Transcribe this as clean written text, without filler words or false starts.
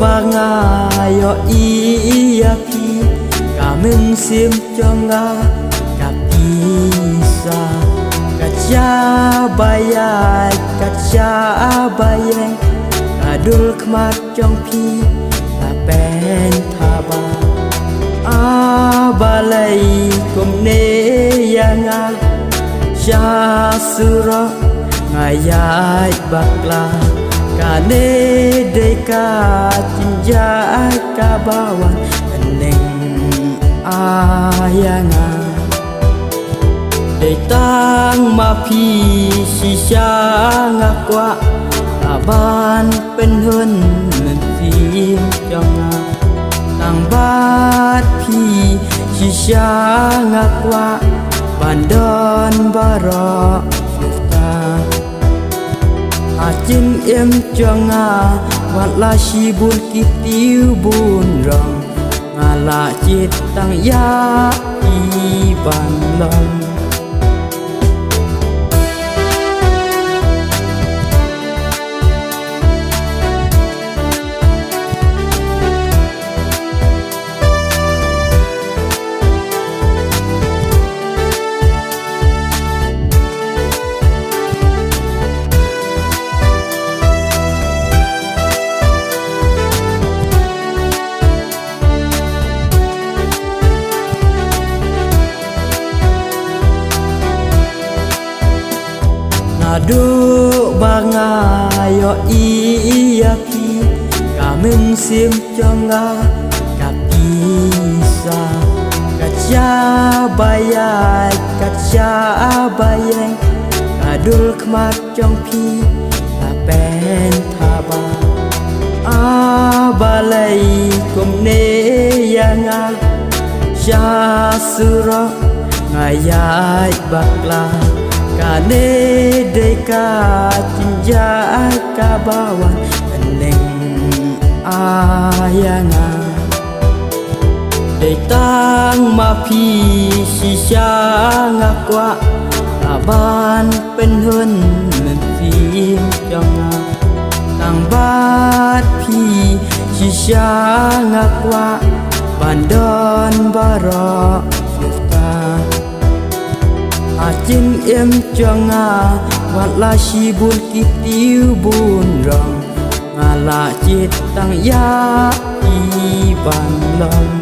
bangayo iyaki kamen sim jonga kapisa kaca bayai kaca bayeng adul kemat jong pi apen thaba abalai kumne yanga sya sura ngayai bakla kane deka tinja kabawan neng ayanga detang mapi sisa ngakwa aban penhun mentim jonga tang bat pi sisa ngakwa bandon barok syurta Acim em jonga watla sibun kitiu bun rong ngala citang ya iban long Adu bangayo iyaki kamen sim jonga kapisa kaca bayai kaca bayeng adul kemat jong pi apen thaba abalai kumne yanga sya sura ngayai bakla kane deka tinja kabawan neng ayanga detang mapi sisa ngakwa aban penhun mentim jonga tang bat pi sisa ngakwa bandon barok syurta Acim em jonga watla sibun kitiu bun rong ngala citang ya iban long